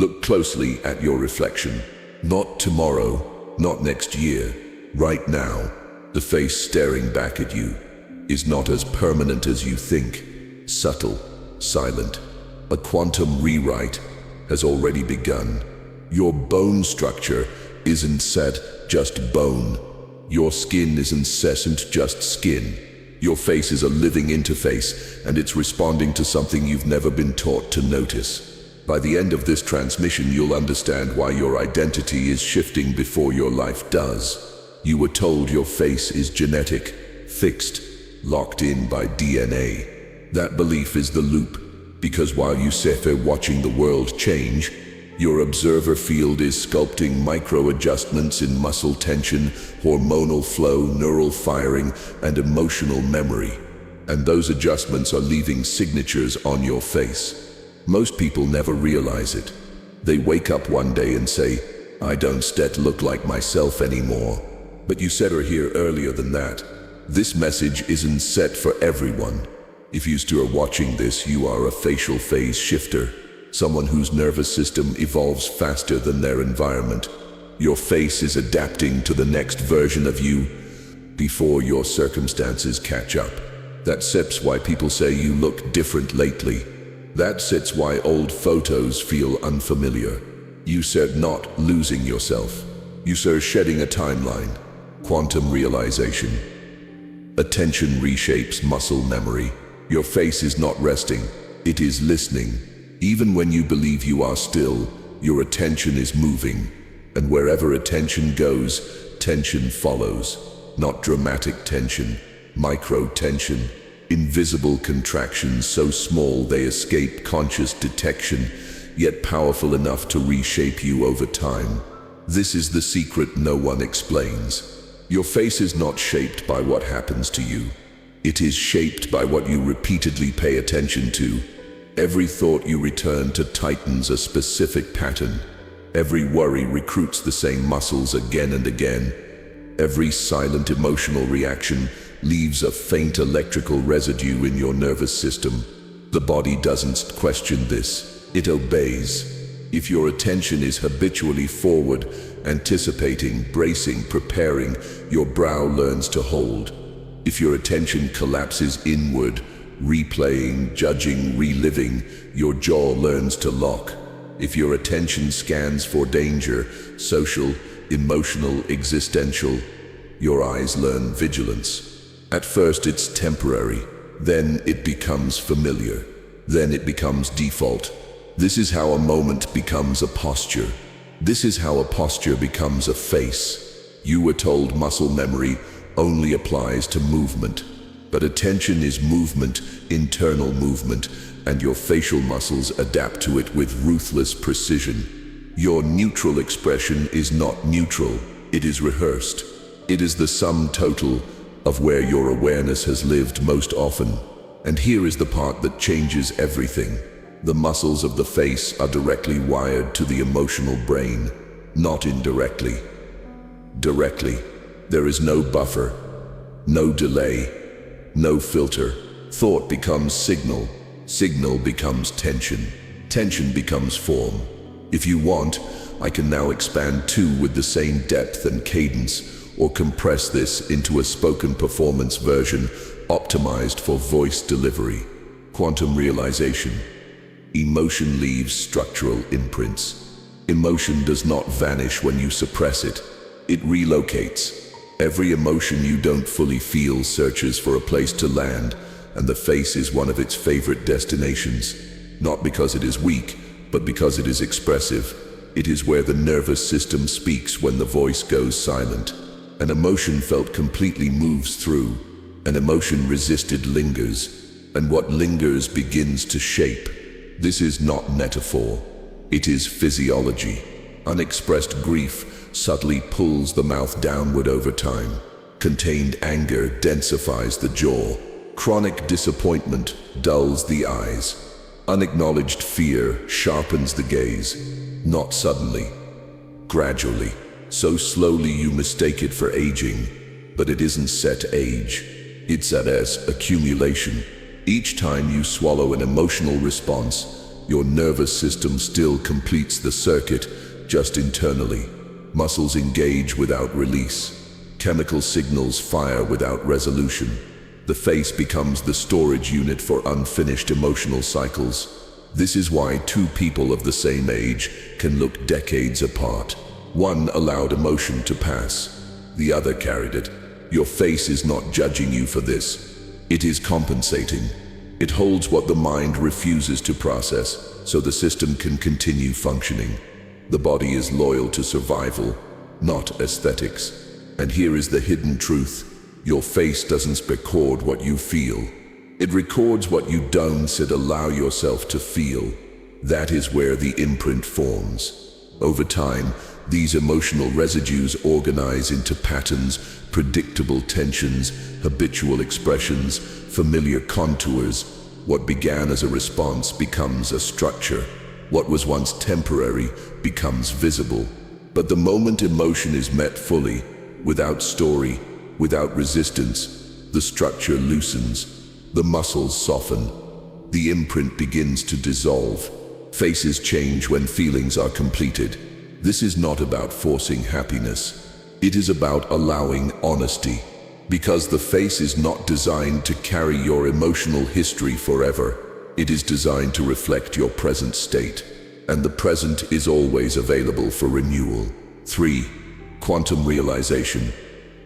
Look closely at your reflection. Not tomorrow, not next year, right now. The face staring back at you is not as permanent as you think. Subtle, silent. A quantum rewrite has already begun. Your bone structure isn't set, just bone. Your skin isn't sessent, just skin. Your face is a living interface, and it's responding to something you've never been taught to notice. By the end of this transmission, you'll understand why your identity is shifting before your life does. You were told your face is genetic, fixed, locked in by DNA. That belief is the loop, because while you sit there watching the world change, your observer field is sculpting micro-adjustments in muscle tension, hormonal flow, neural firing, and emotional memory. And those adjustments are leaving signatures on your face. Most people never realize it. They wake up one day and say, "I don't look like myself anymore." But you said or here earlier than that. This message isn't set for everyone. If you still are watching this, you are a facial phase shifter. Someone whose nervous system evolves faster than their environment. Your face is adapting to the next version of you before your circumstances catch up. That's why people say you look different lately. That's why old photos feel unfamiliar. You said not losing yourself. You said shedding a timeline. Quantum realization. Attention reshapes muscle memory. Your face is not resting, it is listening. Even when you believe you are still, your attention is moving. And wherever attention goes, tension follows. Not dramatic tension, micro-tension. Invisible contractions so small they escape conscious detection, yet powerful enough to reshape you over time. This is the secret no one explains. Your face is not shaped by what happens to you. It is shaped by what you repeatedly pay attention to. Every thought you return to tightens a specific pattern. Every worry recruits the same muscles again and again. Every silent emotional reaction leaves a faint electrical residue in your nervous system. The body doesn't question this, it obeys. If your attention is habitually forward, anticipating, bracing, preparing, your brow learns to hold. If your attention collapses inward, replaying, judging, reliving, your jaw learns to lock. If your attention scans for danger, social, emotional, existential, your eyes learn vigilance. At first it's temporary, then it becomes familiar, then it becomes default. This is how a moment becomes a posture. This is how a posture becomes a face. You were told muscle memory only applies to movement, but attention is movement, internal movement, and your facial muscles adapt to it with ruthless precision. Your neutral expression is not neutral, it is rehearsed. It is the sum total of where your awareness has lived most often. And here is the part that changes everything. The muscles of the face are directly wired to the emotional brain, not indirectly. Directly. There is no buffer, no delay, no filter. Thought becomes signal, signal becomes tension, tension becomes form. If you want, I can now expand two with the same depth and cadence, or compress this into a spoken performance version optimized for voice delivery. Quantum realization. Emotion leaves structural imprints. Emotion does not vanish when you suppress it. It relocates. Every emotion you don't fully feel searches for a place to land, and the face is one of its favorite destinations. Not because it is weak, but because it is expressive. It is where the nervous system speaks when the voice goes silent. An emotion felt completely moves through. An emotion resisted lingers. And what lingers begins to shape. This is not metaphor. It is physiology. Unexpressed grief subtly pulls the mouth downward over time. Contained anger densifies the jaw. Chronic disappointment dulls the eyes. Unacknowledged fear sharpens the gaze. Not suddenly, gradually. So slowly you mistake it for aging, but it isn't set age. It's set as accumulation. Each time you swallow an emotional response, Your nervous system still completes the circuit, just internally. Muscles engage without release. Chemical signals fire without resolution. The face becomes the storage unit for unfinished emotional cycles. This is why two people of the same age can look decades apart. One allowed emotion to pass, the other carried it. Your face is not judging you for this. It is compensating. It holds what the mind refuses to process, so the system can continue functioning. The body is loyal to survival, not aesthetics. And here is the hidden truth. Your face doesn't record what you feel. It records what you don't allow yourself to feel. That is where the imprint forms. Over time, these emotional residues organize into patterns, predictable tensions, habitual expressions, familiar contours. What began as a response becomes a structure. What was once temporary becomes visible. But the moment emotion is met fully, without story, without resistance, the structure loosens. The muscles soften. The imprint begins to dissolve. Faces change when feelings are completed. This is not about forcing happiness. It is about allowing honesty. Because the face is not designed to carry your emotional history forever. It is designed to reflect your present state. And the present is always available for renewal. 3. Quantum realization.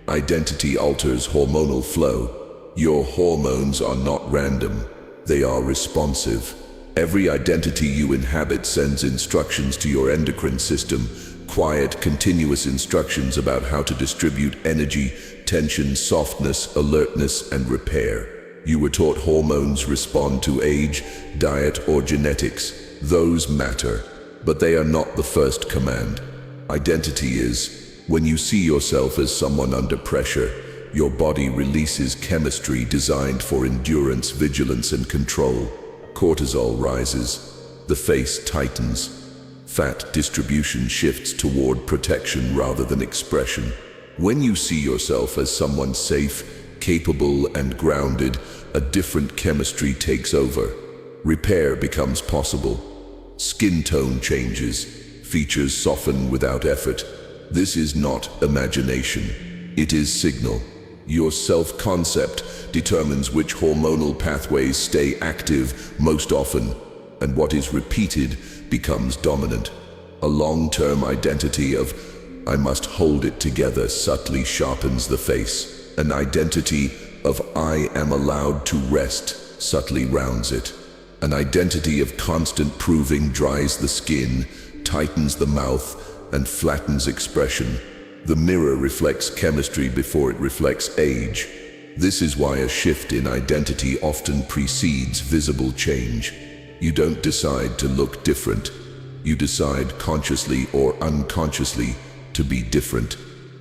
Identity alters hormonal flow. Your hormones are not random. They are responsive. Every identity you inhabit sends instructions to your endocrine system, quiet, continuous instructions about how to distribute energy, tension, softness, alertness, and repair. You were taught hormones respond to age, diet, or genetics. Those matter, but they are not the first command. Identity is, when you see yourself as someone under pressure, your body releases chemistry designed for endurance, vigilance, and control. Cortisol rises. The face tightens. Fat distribution shifts toward protection rather than expression. When you see yourself as someone safe, capable, and grounded, a different chemistry takes over. Repair becomes possible. Skin tone changes. Features soften without effort. This is not imagination. It is signal. Your self-concept determines which hormonal pathways stay active most often, and what is repeated becomes dominant. A long-term identity of "I must hold it together" subtly sharpens the face. An identity of "I am allowed to rest" subtly rounds it. An identity of constant proving dries the skin, tightens the mouth, and flattens expression. The mirror reflects chemistry before it reflects age. This is why a shift in identity often precedes visible change. You don't decide to look different. You decide consciously or unconsciously to be different,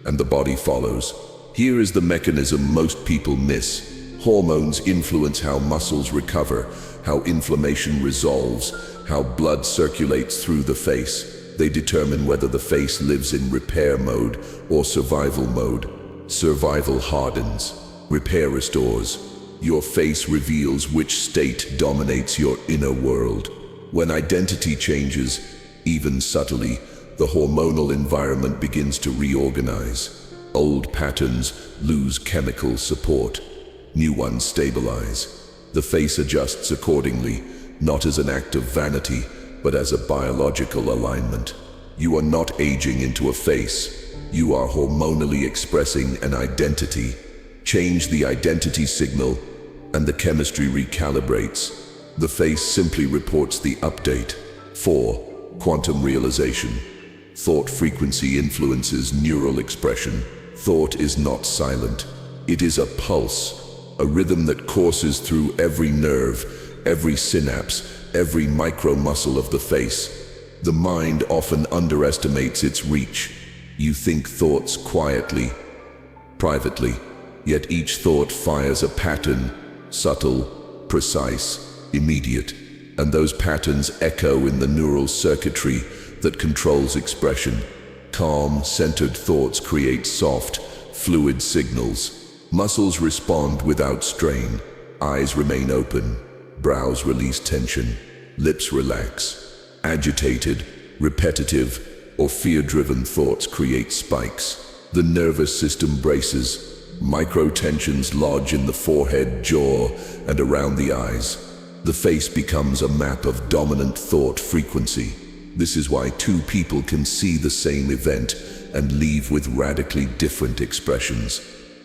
and the body follows. Here is the mechanism most people miss. Hormones influence how muscles recover, how inflammation resolves, how blood circulates through the face. They determine whether the face lives in repair mode or survival mode. Survival hardens. Repair restores. Your face reveals which state dominates your inner world. When identity changes, even subtly, the hormonal environment begins to reorganize. Old patterns lose chemical support. New ones stabilize. The face adjusts accordingly, not as an act of vanity, but as a biological alignment. You are not aging into a face. You are hormonally expressing an identity. Change the identity signal, and the chemistry recalibrates. The face simply reports the update. 4. Quantum realization. Thought frequency influences neural expression. Thought is not silent. It is a pulse, a rhythm that courses through every nerve, every synapse, every micro-muscle of the face. The mind often underestimates its reach. You think thoughts quietly, privately, yet each thought fires a pattern, subtle, precise, immediate. And those patterns echo in the neural circuitry that controls expression. Calm, centered thoughts create soft, fluid signals. Muscles respond without strain. Eyes remain open. Brows release tension. lips relax. Agitated, repetitive, or fear-driven thoughts create spikes. The nervous system braces. Micro-tensions lodge in the forehead, jaw, and around the eyes. The face becomes a map of dominant thought frequency. This is why two people can see the same event and leave with radically different expressions.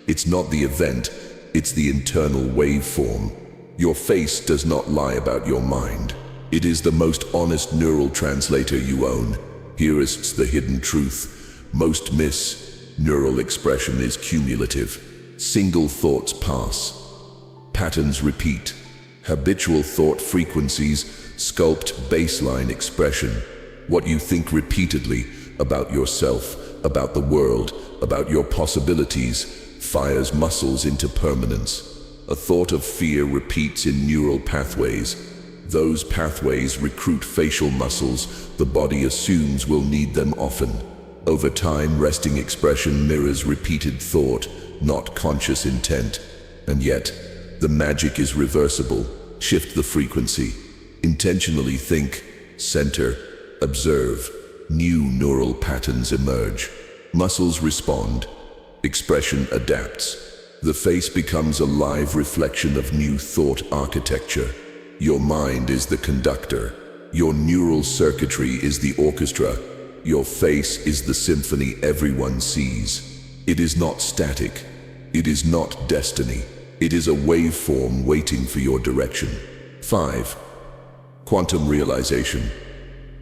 It's not the event, it's the internal waveform. Your face does not lie about your mind. It is the most honest neural translator you own. Here is the hidden truth. Most miss. Neural expression is cumulative. Single thoughts pass. Patterns repeat. Habitual thought frequencies sculpt baseline expression. What you think repeatedly about yourself, about the world, about your possibilities, fires muscles into permanence. A thought of fear repeats in neural pathways. Those pathways recruit facial muscles the body assumes will need them often. Over time, resting expression mirrors repeated thought, not conscious intent. And yet, the magic is reversible. Shift the frequency. Intentionally think, center, observe. New neural patterns emerge. Muscles respond. Expression adapts. The face becomes a live reflection of new thought architecture. Your mind is the conductor. Your neural circuitry is the orchestra. Your face is the symphony everyone sees. It is not static. It is not destiny. It is a waveform waiting for your direction. 5. Quantum realization.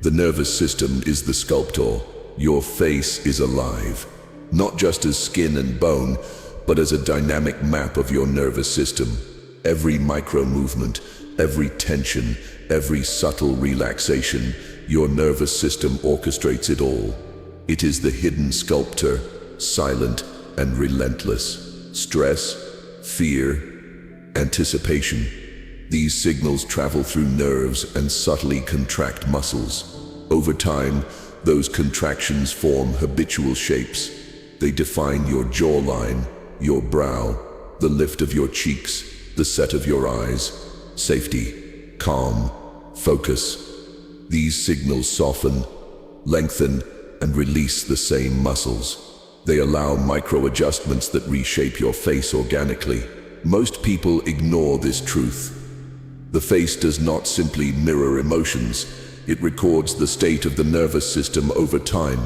The nervous system is the sculptor. Your face is alive, not just as skin and bone, but as a dynamic map of your nervous system. Every micro movement, every tension, every subtle relaxation, your nervous system orchestrates it all. It is the hidden sculptor, silent and relentless. Stress, fear, anticipation. These signals travel through nerves and subtly contract muscles. Over time, those contractions form habitual shapes. They define your jawline, your brow, the lift of your cheeks, the set of your eyes. Safety, calm, focus. These signals soften, lengthen, and release the same muscles. They allow micro-adjustments that reshape your face organically. Most people ignore this truth. The face does not simply mirror emotions. It records the state of the nervous system over time.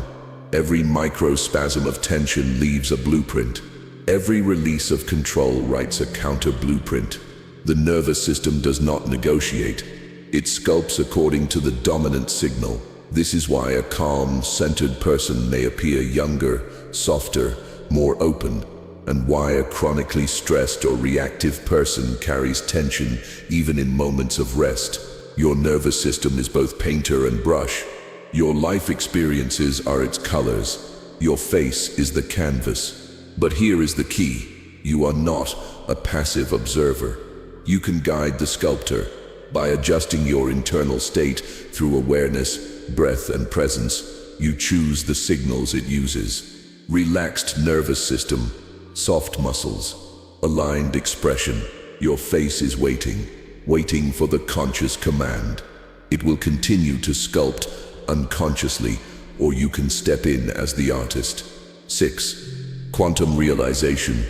Every microspasm of tension leaves a blueprint. Every release of control writes a counter-blueprint. The nervous system does not negotiate. It sculpts according to the dominant signal. This is why a calm, centered person may appear younger, softer, more open, and why a chronically stressed or reactive person carries tension even in moments of rest. Your nervous system is both painter and brush. Your life experiences are its colors. Your face is the canvas. But here is the key. You are not a passive observer. You can guide the sculptor by adjusting your internal state through awareness, breath, and presence. You choose the signals it uses. Relaxed nervous system, soft muscles, aligned expression. Your face is waiting for the conscious command. It will continue to sculpt unconsciously, or you can step in as the artist. 6. Quantum realization.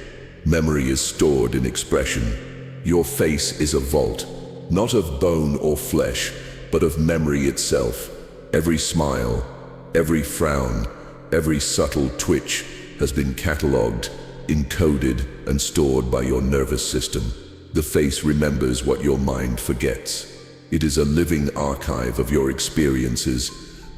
Memory is stored in expression. Your face is a vault, not of bone or flesh, but of memory itself. Every smile, every frown, every subtle twitch has been catalogued, encoded, and stored by your nervous system. The face remembers what your mind forgets. It is a living archive of your experiences,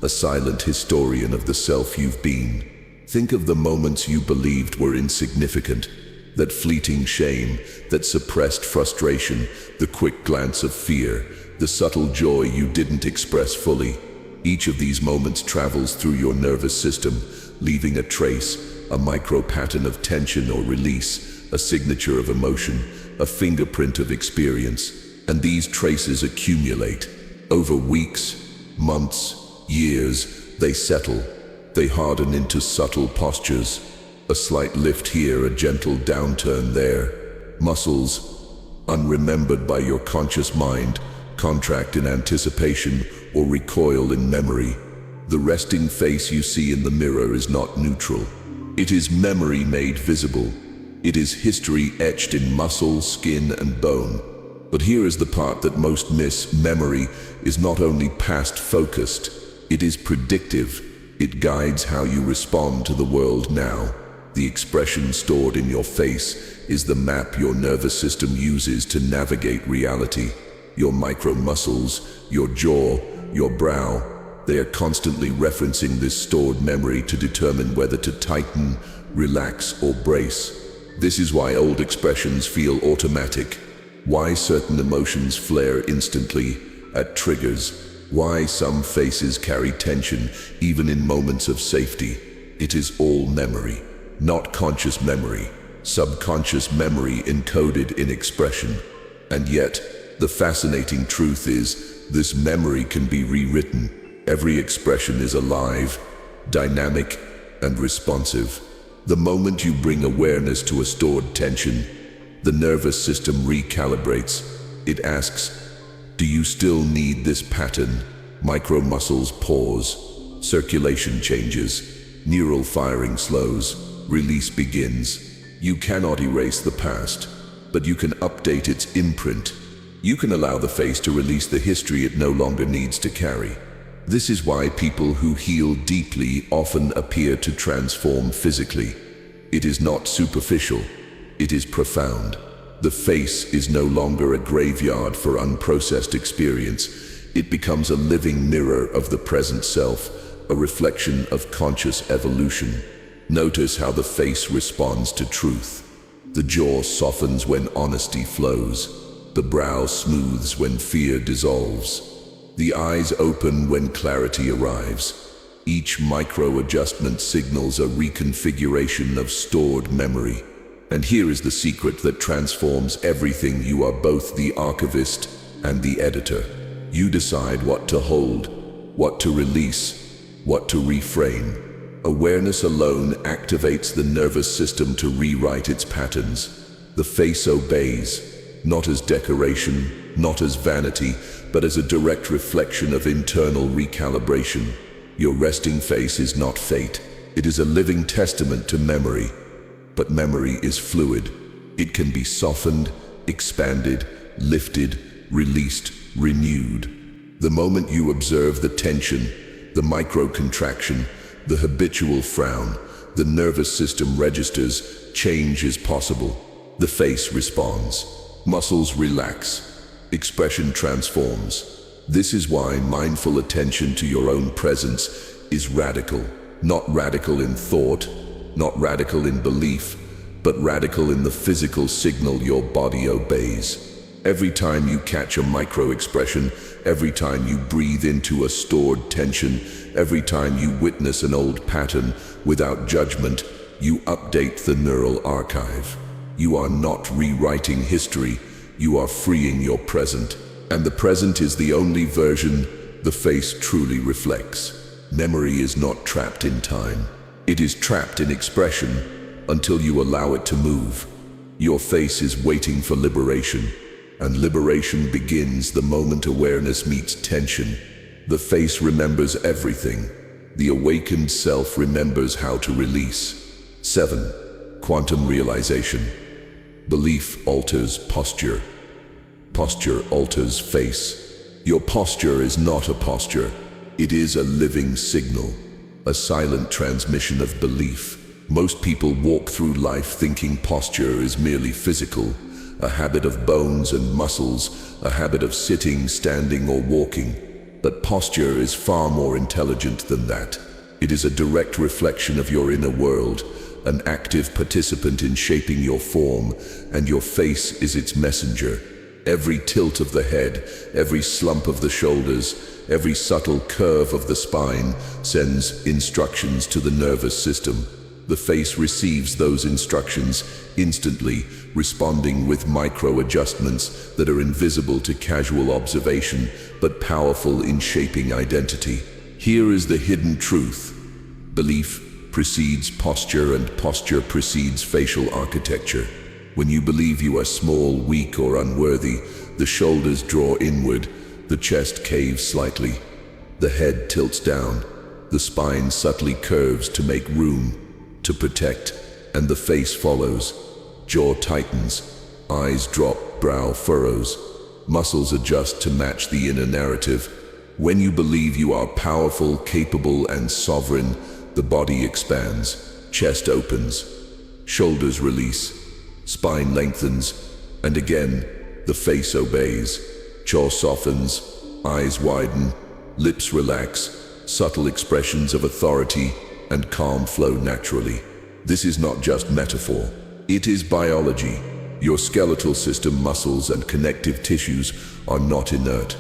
a silent historian of the self you've been. Think of the moments you believed were insignificant, that fleeting shame, that suppressed frustration, the quick glance of fear, the subtle joy you didn't express fully. Each of these moments travels through your nervous system, leaving a trace, a micro-pattern of tension or release, a signature of emotion, a fingerprint of experience. And these traces accumulate. Over weeks, months, years, they settle. They harden into subtle postures. A slight lift here, a gentle downturn there. Muscles, unremembered by your conscious mind, contract in anticipation, or recoil in memory. The resting face you see in the mirror is not neutral. It is memory made visible. It is history etched in muscle, skin, and bone. But here is the part that most miss. Memory is not only past-focused, it is predictive. It guides how you respond to the world now. The expression stored in your face is the map your nervous system uses to navigate reality. Your micro-muscles, your jaw, your brow, they are constantly referencing this stored memory to determine whether to tighten, relax, or brace. This is why old expressions feel automatic, why certain emotions flare instantly at triggers, why some faces carry tension even in moments of safety. It is all memory, not conscious memory, subconscious memory encoded in expression. And yet, the fascinating truth is, this memory can be rewritten. Every expression is alive, dynamic, and responsive. The moment you bring awareness to a stored tension, the nervous system recalibrates. It asks, do you still need this pattern? Micro-muscles pause, circulation changes, neural firing slows, release begins. You cannot erase the past, but you can update its imprint. You can allow the face to release the history it no longer needs to carry. This is why people who heal deeply often appear to transform physically. It is not superficial, it is profound. The face is no longer a graveyard for unprocessed experience. It becomes a living mirror of the present self, a reflection of conscious evolution. Notice how the face responds to truth. The jaw softens when honesty flows. The brow smooths when fear dissolves. The eyes open when clarity arrives. Each micro-adjustment signals a reconfiguration of stored memory. And here is the secret that transforms everything. You are both the archivist and the editor. You decide what to hold, what to release, what to reframe. Awareness alone activates the nervous system to rewrite its patterns. The face obeys, not as decoration, not as vanity, but as a direct reflection of internal recalibration. Your resting face is not fate. It is a living testament to memory. But memory is fluid. It can be softened, expanded, lifted, released, renewed. The moment you observe the tension, the micro-contraction, the habitual frown, the nervous system registers change is possible. The face responds. Muscles relax. Expression transforms. This is why mindful attention to your own presence is radical. Not radical in thought, not radical in belief, but radical in the physical signal your body obeys. Every time you catch a micro-expression, every time you breathe into a stored tension, every time you witness an old pattern without judgment, you update the neural archive. You are not rewriting history, you are freeing your present. And the present is the only version the face truly reflects. Memory is not trapped in time. It is trapped in expression until you allow it to move. Your face is waiting for liberation, and liberation begins the moment awareness meets tension. The face remembers everything. The awakened self remembers how to release. 7. Quantum realization. Belief alters posture. Posture alters face. Your posture is not a posture. It is a living signal, a silent transmission of belief. Most people walk through life thinking posture is merely physical, a habit of bones and muscles, a habit of sitting, standing, or walking. But posture is far more intelligent than that. It is a direct reflection of your inner world, an active participant in shaping your form, and your face is its messenger. Every tilt of the head, every slump of the shoulders, every subtle curve of the spine sends instructions to the nervous system. The face receives those instructions instantly, responding with micro-adjustments that are invisible to casual observation, but powerful in shaping identity. Here is the hidden truth. Belief precedes posture, and posture precedes facial architecture. When you believe you are small, weak, or unworthy, the shoulders draw inward, The chest caves slightly. The head tilts down. The spine subtly curves to make room, to protect, and the face follows. Jaw tightens. Eyes drop, brow furrows. Muscles adjust to match the inner narrative. When you believe you are powerful, capable, and sovereign, the body expands. Chest opens. Shoulders release. Spine lengthens. And again, the face obeys. Jaw softens. Eyes widen. Lips relax. Subtle expressions of authority and calm flow naturally. This is not just metaphor. It is biology. Your skeletal system, muscles, and connective tissues are not inert.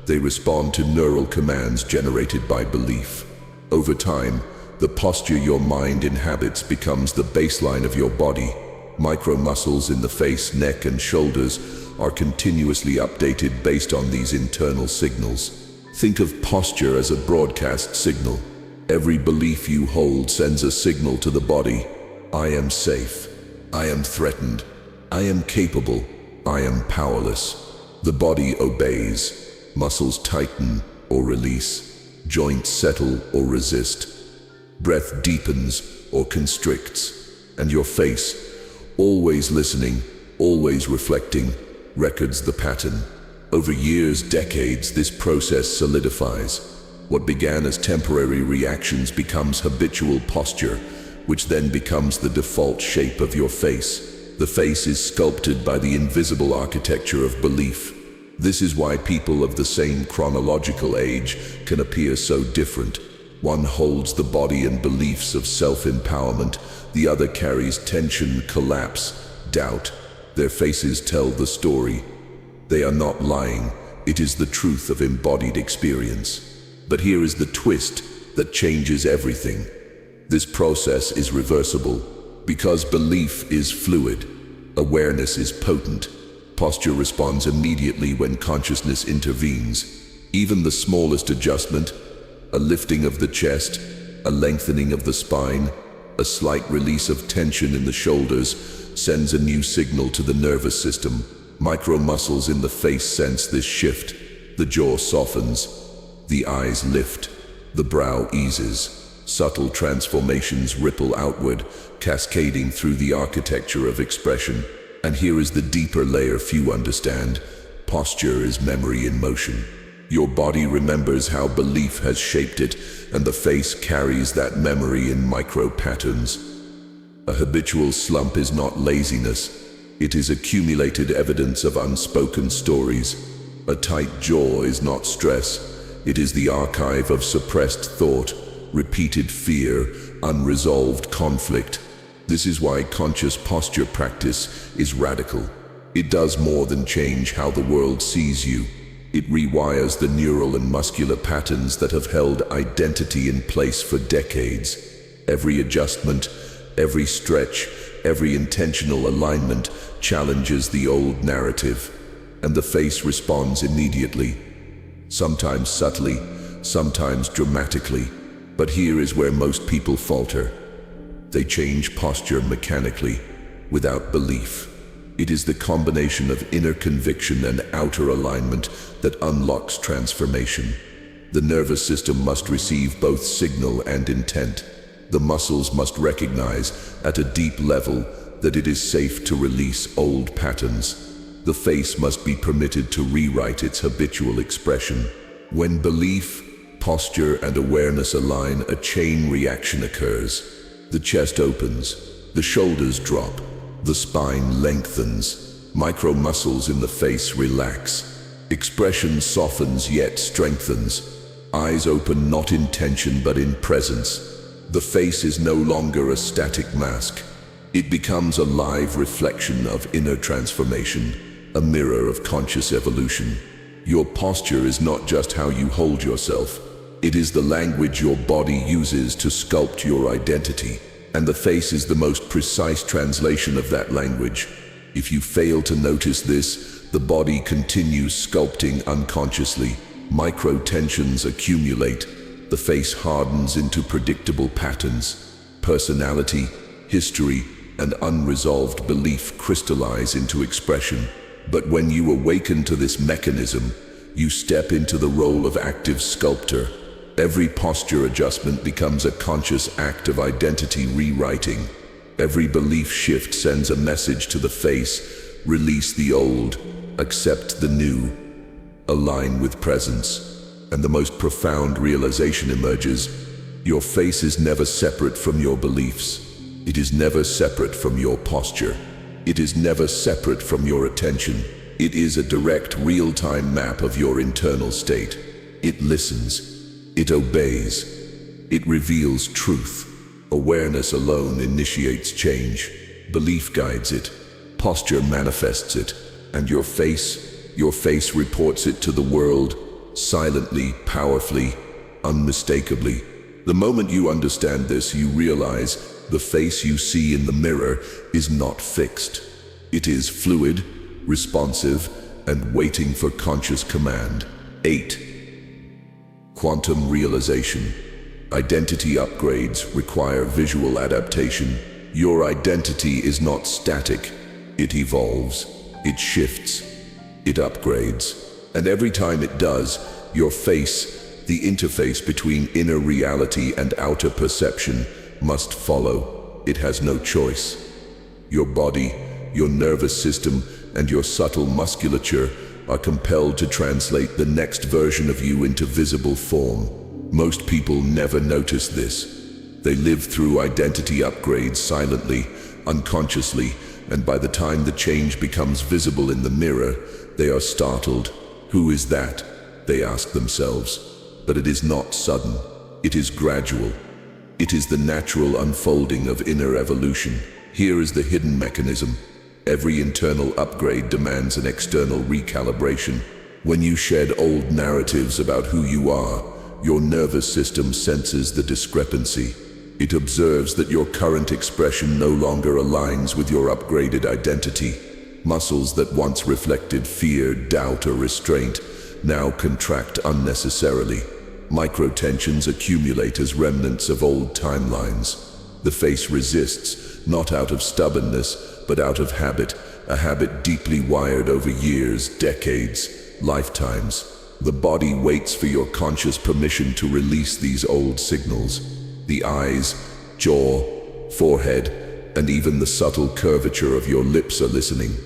They respond to neural commands generated by belief. Over time, the posture your mind inhabits becomes the baseline of your body. Micro muscles in the face, neck, and shoulders are continuously updated based on these internal signals. Think of posture as a broadcast signal. Every belief you hold sends a signal to the body. I am safe. I am threatened. I am capable. I am powerless. The body obeys. Muscles tighten or release. Joints settle or resist. Breath deepens or constricts. And your face, always listening, always reflecting, records the pattern. Over years, decades, this process solidifies. What began as temporary reactions becomes habitual posture, which then becomes the default shape of your face. The face is sculpted by the invisible architecture of belief. This is why people of the same chronological age can appear so different. One holds the body and beliefs of self-empowerment, the other carries tension, collapse, doubt. Their faces tell the story. They are not lying. It is the truth of embodied experience. But here is the twist that changes everything. This process is reversible. Because belief is fluid, awareness is potent. Posture responds immediately when consciousness intervenes. Even the smallest adjustment, a lifting of the chest, a lengthening of the spine, a slight release of tension in the shoulders, sends a new signal to the nervous system. Micro muscles in the face sense this shift. The jaw softens. The eyes lift. The brow eases. Subtle transformations ripple outward, cascading through the architecture of expression. And here is the deeper layer few understand. Posture is memory in motion. Your body remembers how belief has shaped it, and the face carries that memory in micro patterns. A habitual slump is not laziness. It is accumulated evidence of unspoken stories. A tight jaw is not stress. It is the archive of suppressed thought, repeated fear, unresolved conflict. This is why conscious posture practice is radical. It does more than change how the world sees you. It rewires the neural and muscular patterns that have held identity in place for decades. Every adjustment, every stretch, every intentional alignment challenges the old narrative, and the face responds immediately. Sometimes subtly, sometimes dramatically. But here is where most people falter. They change posture mechanically, without belief. It is the combination of inner conviction and outer alignment that unlocks transformation. The nervous system must receive both signal and intent. The muscles must recognize, at a deep level, that it is safe to release old patterns. The face must be permitted to rewrite its habitual expression. When belief, posture, and awareness align, a chain reaction occurs. The chest opens, the shoulders drop, the spine lengthens, micro muscles in the face relax. Expression softens yet strengthens. Eyes open not in tension but in presence. The face is no longer a static mask. It becomes a live reflection of inner transformation, a mirror of conscious evolution. Your posture is not just how you hold yourself. It is the language your body uses to sculpt your identity, and the face is the most precise translation of that language. If you fail to notice this, the body continues sculpting unconsciously. Micro tensions accumulate. The face hardens into predictable patterns. Personality, history, and unresolved belief crystallize into expression. But when you awaken to this mechanism, You step into the role of active sculptor. Every posture adjustment becomes a conscious act of identity rewriting. Every belief shift sends a message to the face: release the old, accept the new, align with presence. And the most profound realization emerges: your face is never separate from your beliefs. It is never separate from your posture. It is never separate from your attention. It is a direct, real-time map of your internal state. It listens. It obeys. It reveals truth. Awareness alone initiates change. Belief guides it. Posture manifests it. And your face reports it to the world, silently, powerfully, unmistakably. The moment you understand this, you realize the face you see in the mirror is not fixed. It is fluid, responsive, and waiting for conscious command. 8. Quantum realization. Identity upgrades require visual adaptation. Your identity is not static. It evolves, it shifts, it upgrades. And every time it does, your face, the interface between inner reality and outer perception, must follow. It has no choice. Your body, your nervous system, and your subtle musculature are compelled to translate the next version of you into visible form. Most people never notice this. They live through identity upgrades silently, unconsciously, and by the time the change becomes visible in the mirror, they are startled. Who is that? They ask themselves. But it is not sudden. It is gradual. It is the natural unfolding of inner evolution. Here is the hidden mechanism. Every internal upgrade demands an external recalibration. When you shed old narratives about who you are, your nervous system senses the discrepancy. It observes that your current expression no longer aligns with your upgraded identity. Muscles that once reflected fear, doubt, or restraint now contract unnecessarily. Microtensions accumulate as remnants of old timelines. The face resists, not out of stubbornness, but out of habit, a habit deeply wired over years, decades, lifetimes. The body waits for your conscious permission to release these old signals. The eyes, jaw, forehead, and even the subtle curvature of your lips are listening.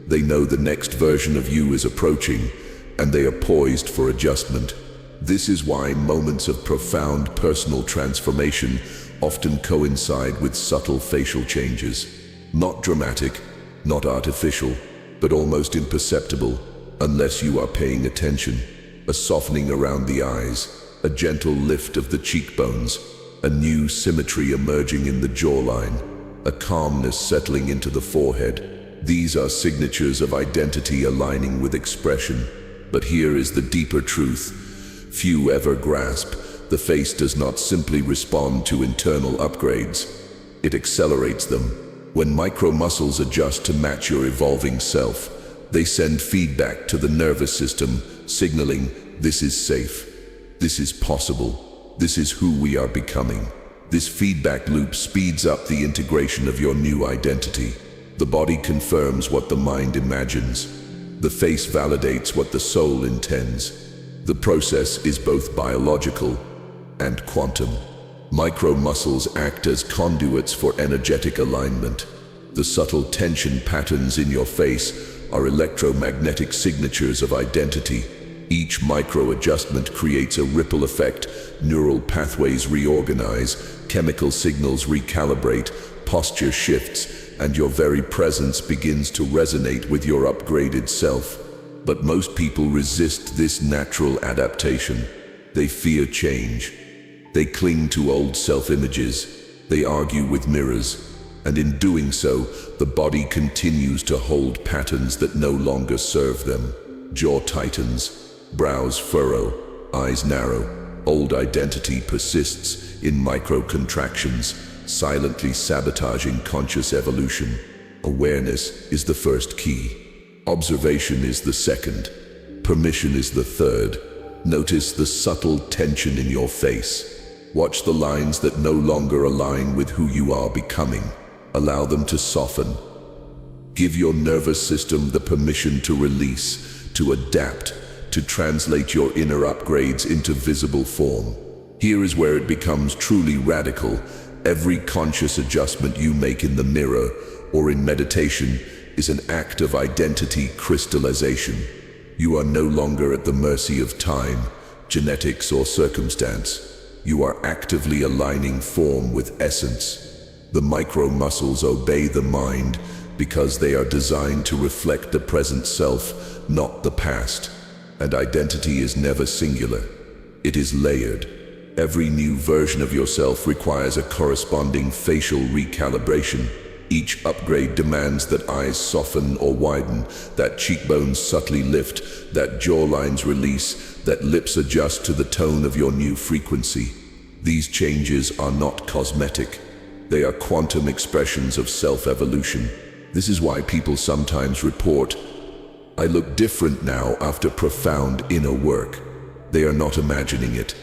They know the next version of you is approaching, and they are poised for adjustment. This is why moments of profound personal transformation often coincide with subtle facial changes. Not dramatic, not artificial, but almost imperceptible, unless you are paying attention. A softening around the eyes, a gentle lift of the cheekbones, a new symmetry emerging in the jawline, a calmness settling into the forehead. These are signatures of identity aligning with expression. But here is the deeper truth few ever grasp. The face does not simply respond to internal upgrades. It accelerates them. When micro-muscles adjust to match your evolving self, they send feedback to the nervous system, signaling, this is safe, this is possible, this is who we are becoming. This feedback loop speeds up the integration of your new identity. The body confirms what the mind imagines. The face validates what the soul intends. The process is both biological and quantum. Micro-muscles act as conduits for energetic alignment. The subtle tension patterns in your face are electromagnetic signatures of identity. Each micro-adjustment creates a ripple effect. Neural pathways reorganize, chemical signals recalibrate, posture shifts, and your very presence begins to resonate with your upgraded self. But most people resist this natural adaptation. They fear change. They cling to old self-images. They argue with mirrors. And in doing so, the body continues to hold patterns that no longer serve them. Jaw tightens, brows furrow, eyes narrow. Old identity persists in micro-contractions, silently sabotaging conscious evolution. Awareness is the first key. Observation is the second. Permission is the third. Notice the subtle tension in your face. Watch the lines that no longer align with who you are becoming. Allow them to soften. Give your nervous system the permission to release, to adapt, to translate your inner upgrades into visible form. Here is where it becomes truly radical. Every conscious adjustment you make in the mirror or in meditation is an act of identity crystallization. You are no longer at the mercy of time, genetics, or circumstance. You are actively aligning form with essence. The micro muscles obey the mind because they are designed to reflect the present self, not the past. And identity is never singular. It is layered. Every new version of yourself requires a corresponding facial recalibration. Each upgrade demands that eyes soften or widen, that cheekbones subtly lift, that jawlines release, that lips adjust to the tone of your new frequency. These changes are not cosmetic. They are quantum expressions of self-evolution. This is why people sometimes report, "I look different now after profound inner work." They are not imagining it.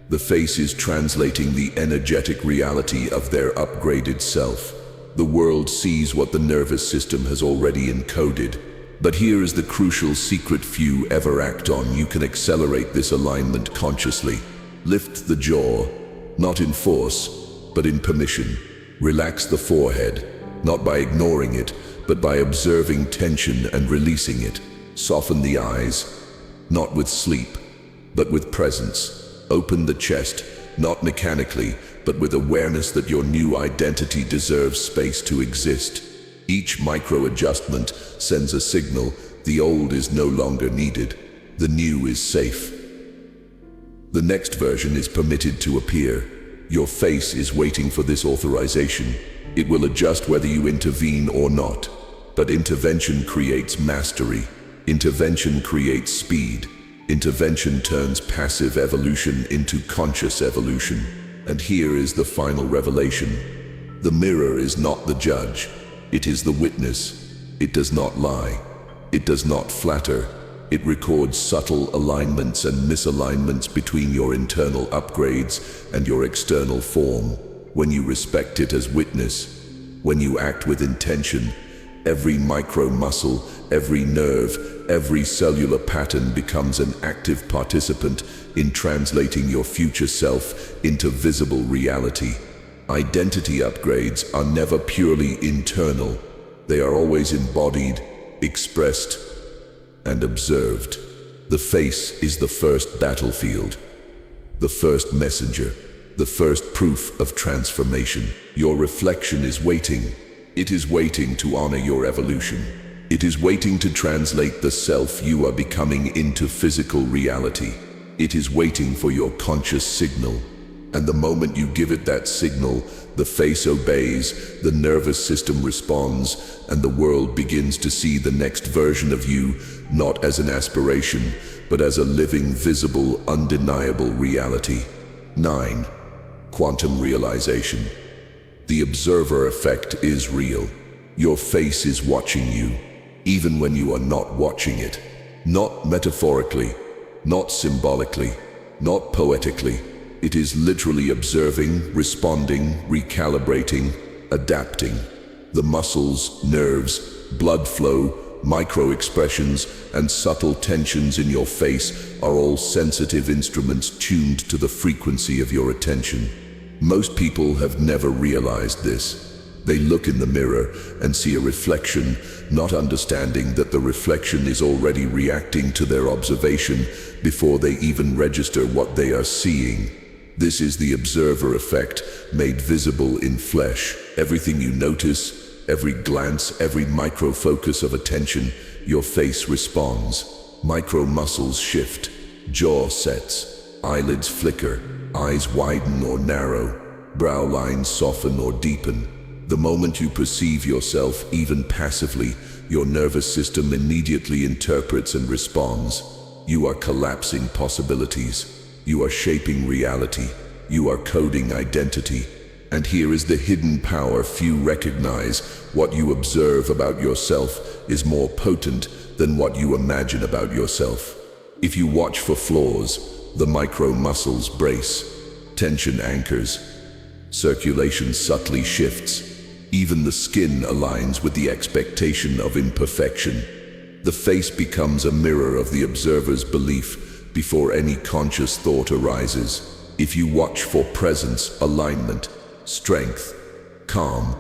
The face is translating the energetic reality of their upgraded self. The world sees what the nervous system has already encoded. But here is the crucial secret few ever act on. You can accelerate this alignment consciously. Lift the jaw, not in force, but in permission. Relax the forehead, not by ignoring it, but by observing tension and releasing it. Soften the eyes, not with sleep, but with presence. Open the chest, not mechanically, but with awareness that your new identity deserves space to exist. Each micro-adjustment sends a signal: the old is no longer needed, the new is safe. The next version is permitted to appear. Your face is waiting for this authorization. It will adjust whether you intervene or not. But intervention creates mastery. Intervention creates speed. Intervention turns passive evolution into conscious evolution. And here is the final revelation. The mirror is not the judge. It is the witness. It does not lie. It does not flatter. It records subtle alignments and misalignments between your internal upgrades and your external form. When you respect it as witness, when you act with intention, every micro muscle, every nerve, every cellular pattern becomes an active participant in translating your future self into visible reality. Identity upgrades are never purely internal. They are always embodied, expressed, and observed. The face is the first battlefield, the first messenger, the first proof of transformation. Your reflection is waiting. It is waiting to honor your evolution. It is waiting to translate the self you are becoming into physical reality. It is waiting for your conscious signal. And the moment you give it that signal, the face obeys, the nervous system responds, and the world begins to see the next version of you, not as an aspiration, but as a living, visible, undeniable reality. 9. Quantum realization. The observer effect is real. Your face is watching you, even when you are not watching it. Not metaphorically, not symbolically, not poetically. It is literally observing, responding, recalibrating, adapting. The muscles, nerves, blood flow, micro-expressions, and subtle tensions in your face are all sensitive instruments tuned to the frequency of your attention. Most people have never realized this. They look in the mirror and see a reflection, not understanding that the reflection is already reacting to their observation before they even register what they are seeing. This is the observer effect, made visible in flesh. Everything you notice, every glance, every micro-focus of attention, your face responds. Micro muscles shift, jaw sets, eyelids flicker, eyes widen or narrow, brow lines soften or deepen. The moment you perceive yourself, even passively, your nervous system immediately interprets and responds. You are collapsing possibilities. You are shaping reality. You are coding identity. And here is the hidden power few recognize. What you observe about yourself is more potent than what you imagine about yourself. If you watch for flaws, the micro muscles brace, tension anchors, circulation subtly shifts. Even the skin aligns with the expectation of imperfection. The face becomes a mirror of the observer's belief before any conscious thought arises. If you watch for presence, alignment, strength, calm,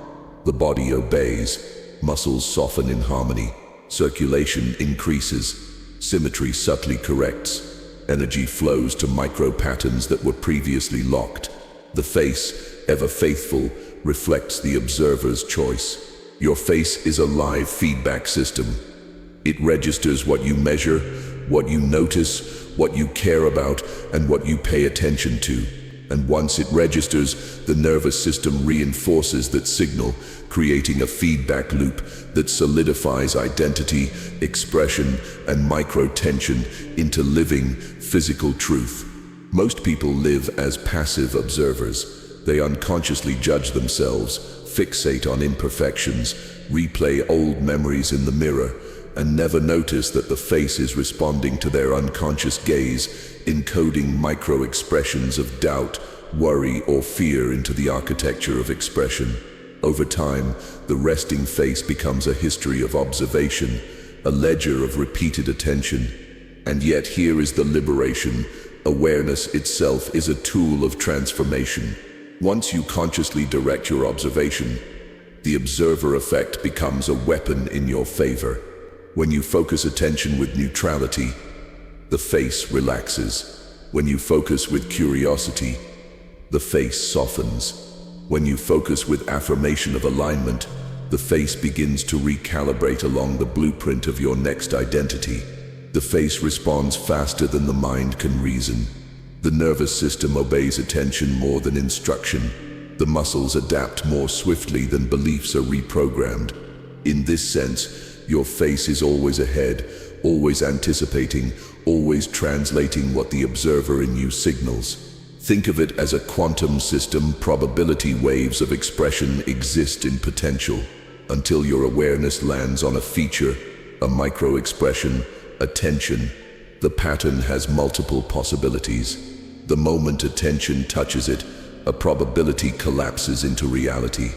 the body obeys, muscles soften in harmony, circulation increases, symmetry subtly corrects, energy flows to micro-patterns that were previously locked. The face, ever faithful, reflects the observer's choice. Your face is a live feedback system. It registers what you measure, what you notice, what you care about, and what you pay attention to. And once it registers, the nervous system reinforces that signal, creating a feedback loop that solidifies identity, expression, and micro-tension into living, physical truth. Most people live as passive observers. They unconsciously judge themselves, fixate on imperfections, replay old memories in the mirror, and never notice that the face is responding to their unconscious gaze, encoding micro-expressions of doubt, worry, or fear into the architecture of expression. Over time, the resting face becomes a history of observation, a ledger of repeated attention. And yet here is the liberation. Awareness itself is a tool of transformation. Once you consciously direct your observation, the observer effect becomes a weapon in your favor. When you focus attention with neutrality, the face relaxes. When you focus with curiosity, the face softens. When you focus with affirmation of alignment, the face begins to recalibrate along the blueprint of your next identity. The face responds faster than the mind can reason. The nervous system obeys attention more than instruction. The muscles adapt more swiftly than beliefs are reprogrammed. In this sense, your face is always ahead, always anticipating, always translating what the observer in you signals. Think of it as a quantum system. Probability waves of expression exist in potential until your awareness lands on a feature, a micro-expression, a tension. The pattern has multiple possibilities. The moment attention touches it, a probability collapses into reality.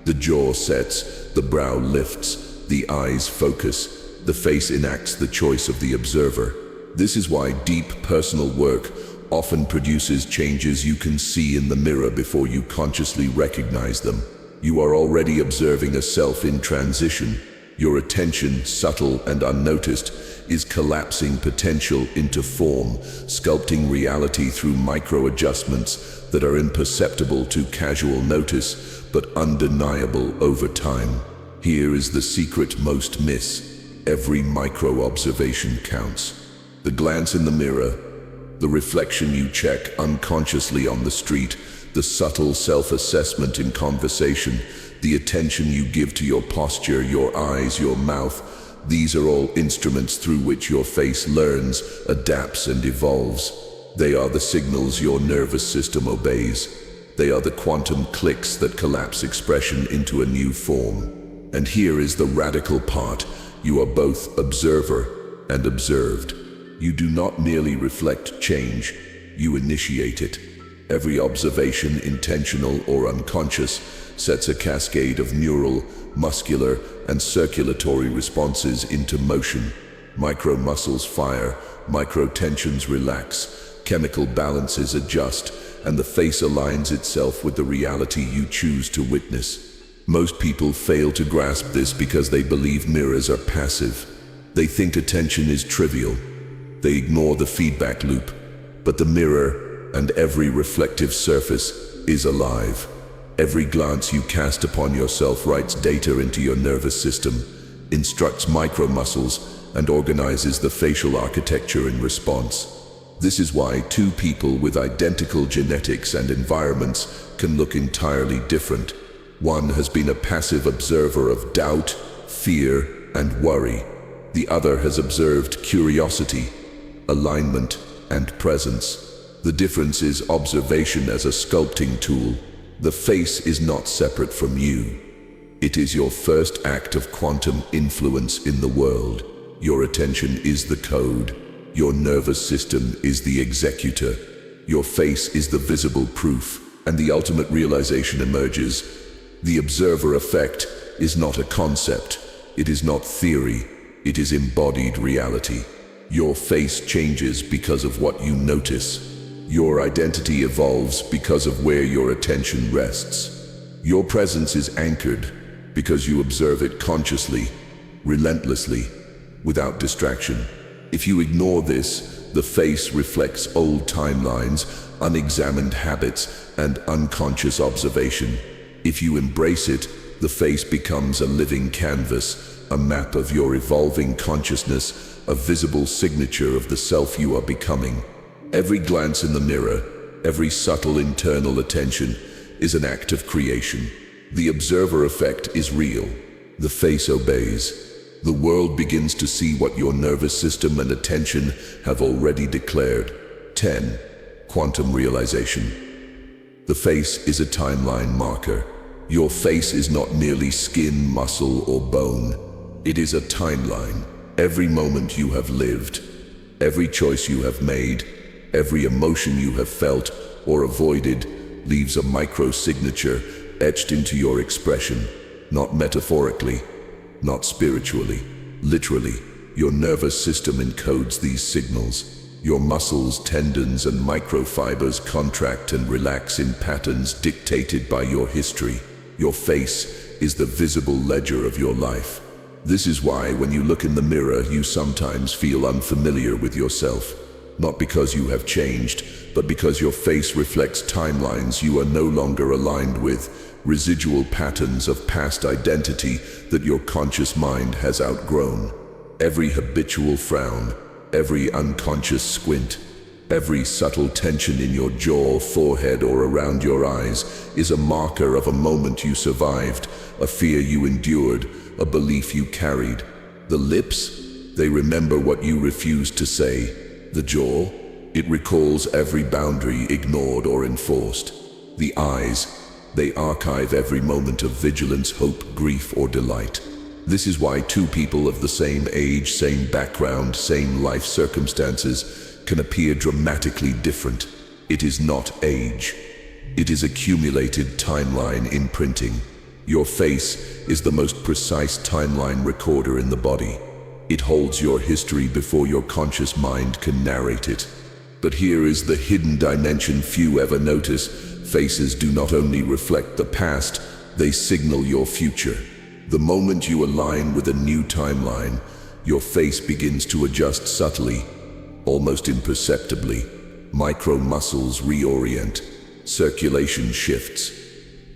The jaw sets, the brow lifts, the eyes focus, the face enacts the choice of the observer. This is why deep personal work often produces changes you can see in the mirror before you consciously recognize them. You are already observing a self in transition. Your attention, subtle and unnoticed, is collapsing potential into form, sculpting reality through micro-adjustments that are imperceptible to casual notice, but undeniable over time. Here is the secret most miss. Every micro-observation counts. The glance in the mirror, the reflection you check unconsciously on the street, the subtle self-assessment in conversation, the attention you give to your posture, your eyes, your mouth. These are all instruments through which your face learns, adapts, and evolves. They are the signals your nervous system obeys. They are the quantum clicks that collapse expression into a new form. And here is the radical part. You are both observer and observed. You do not merely reflect change, you initiate it. Every observation, intentional or unconscious, sets a cascade of neural, muscular, and circulatory responses into motion. Micro-muscles fire, micro-tensions relax, chemical balances adjust, and the face aligns itself with the reality you choose to witness. Most people fail to grasp this because they believe mirrors are passive. They think attention is trivial. They ignore the feedback loop. But the mirror and every reflective surface is alive. Every glance you cast upon yourself writes data into your nervous system, instructs micro-muscles, and organizes the facial architecture in response. This is why two people with identical genetics and environments can look entirely different. One has been a passive observer of doubt, fear, and worry. The other has observed curiosity, alignment, and presence. The difference is observation as a sculpting tool. The face is not separate from you. It is your first act of quantum influence in the world. Your attention is the code. Your nervous system is the executor. Your face is the visible proof, and the ultimate realization emerges. The observer effect is not a concept. It is not theory. It is embodied reality. Your face changes because of what you notice. Your identity evolves because of where your attention rests. Your presence is anchored because you observe it consciously, relentlessly, without distraction. If you ignore this, the face reflects old timelines, unexamined habits, and unconscious observation. If you embrace it, the face becomes a living canvas, a map of your evolving consciousness, a visible signature of the self you are becoming. Every glance in the mirror, every subtle internal attention, is an act of creation. The observer effect is real. The face obeys. The world begins to see what your nervous system and attention have already declared. 10. Quantum realization. The face is a timeline marker. Your face is not merely skin, muscle, or bone. It is a timeline. Every moment you have lived, every choice you have made, every emotion you have felt or avoided leaves a micro-signature etched into your expression, not metaphorically, not spiritually, literally. Your nervous system encodes these signals. Your muscles, tendons, and microfibers contract and relax in patterns dictated by your history. Your face is the visible ledger of your life. This is why when you look in the mirror, you sometimes feel unfamiliar with yourself. Not because you have changed, but because your face reflects timelines you are no longer aligned with, residual patterns of past identity that your conscious mind has outgrown. Every habitual frown, every unconscious squint, every subtle tension in your jaw, forehead, or around your eyes is a marker of a moment you survived, a fear you endured, a belief you carried. The lips, they remember what you refused to say. The jaw, it recalls every boundary ignored or enforced. The eyes, they archive every moment of vigilance, hope, grief, or delight. This is why two people of the same age, same background, same life circumstances can appear dramatically different. It is not age. It is accumulated timeline imprinting. Your face is the most precise timeline recorder in the body. It holds your history before your conscious mind can narrate it. But here is the hidden dimension few ever notice. Faces do not only reflect the past, they signal your future. The moment you align with a new timeline, your face begins to adjust subtly, almost imperceptibly. Micro muscles reorient, circulation shifts,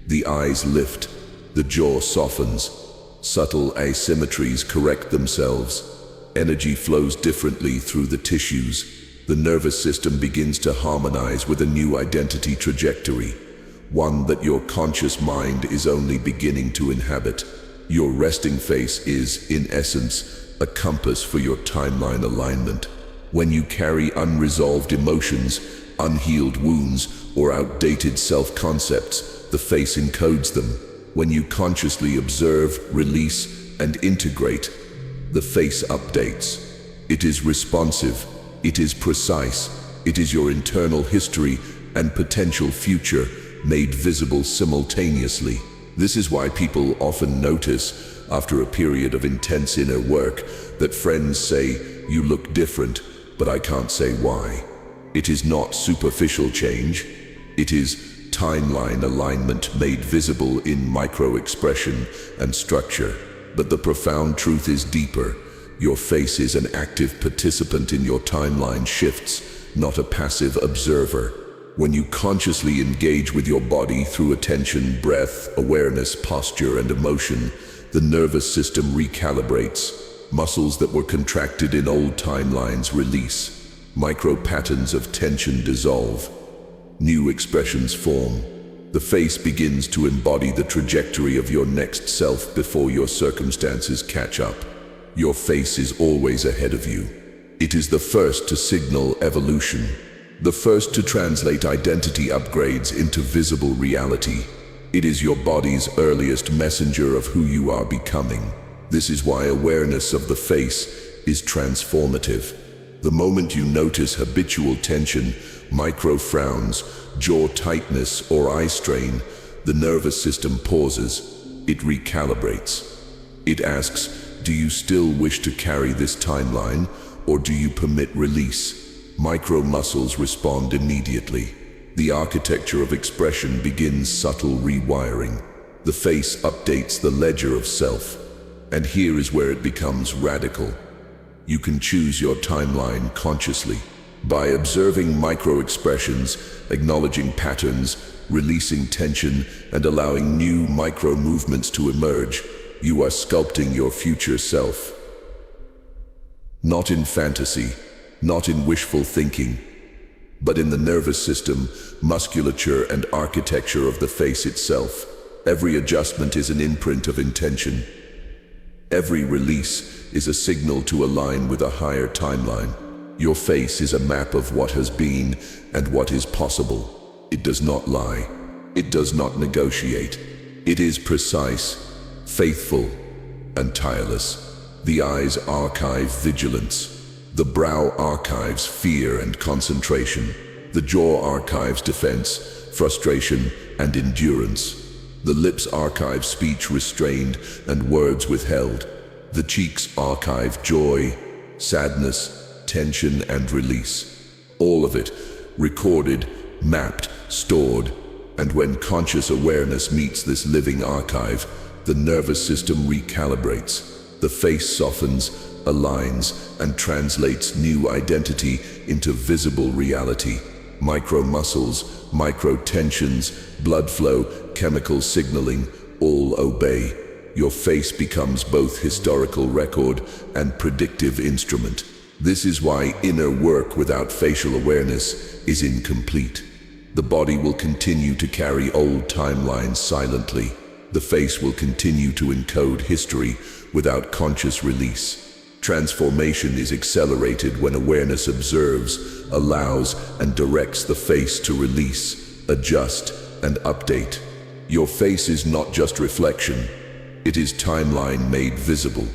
the eyes lift, the jaw softens, subtle asymmetries correct themselves, energy flows differently through the tissues, the nervous system begins to harmonize with a new identity trajectory, one that your conscious mind is only beginning to inhabit. Your resting face is, in essence, a compass for your timeline alignment. When you carry unresolved emotions, unhealed wounds, or outdated self-concepts, the face encodes them. When you consciously observe, release, and integrate, the face updates. It is responsive, it is precise, it is your internal history and potential future made visible simultaneously. This is why people often notice, after a period of intense inner work, that friends say, "You look different," but I can't say why. It is not superficial change, it is timeline alignment made visible in micro-expression and structure. But the profound truth is deeper. Your face is an active participant in your timeline shifts, not a passive observer. When you consciously engage with your body through attention, breath, awareness, posture, and emotion, the nervous system recalibrates. Muscles that were contracted in old timelines release. Micro-patterns of tension dissolve. New expressions form. The face begins to embody the trajectory of your next self before your circumstances catch up. Your face is always ahead of you. It is the first to signal evolution, the first to translate identity upgrades into visible reality. It is your body's earliest messenger of who you are becoming. This is why awareness of the face is transformative. The moment you notice habitual tension, micro-frowns, jaw tightness, or eye strain, the nervous system pauses. It recalibrates. It asks, do you still wish to carry this timeline, or do you permit release? Micro muscles respond immediately. The architecture of expression begins subtle rewiring. The face updates the ledger of self. And here is where it becomes radical. You can choose your timeline consciously. By observing micro-expressions, acknowledging patterns, releasing tension, and allowing new micro-movements to emerge, you are sculpting your future self. Not in fantasy, not in wishful thinking, but in the nervous system, musculature, and architecture of the face itself. Every adjustment is an imprint of intention. Every release is a signal to align with a higher timeline. Your face is a map of what has been and what is possible. It does not lie. It does not negotiate. It is precise, faithful, and tireless. The eyes archive vigilance. The brow archives fear and concentration. The jaw archives defense, frustration, and endurance. The lips archive speech restrained and words withheld. The cheeks archive joy, sadness, tension, and release. All of it recorded, mapped, stored. And when conscious awareness meets this living archive, the nervous system recalibrates. The face softens, aligns, and translates new identity into visible reality. Micro muscles, micro tensions, blood flow, chemical signaling, all obey. Your face becomes both historical record and predictive instrument. This is why inner work without facial awareness is incomplete. The body will continue to carry old timelines silently. The face will continue to encode history without conscious release. Transformation is accelerated when awareness observes, allows, and directs the face to release, adjust, and update. Your face is not just reflection. It is timeline made visible.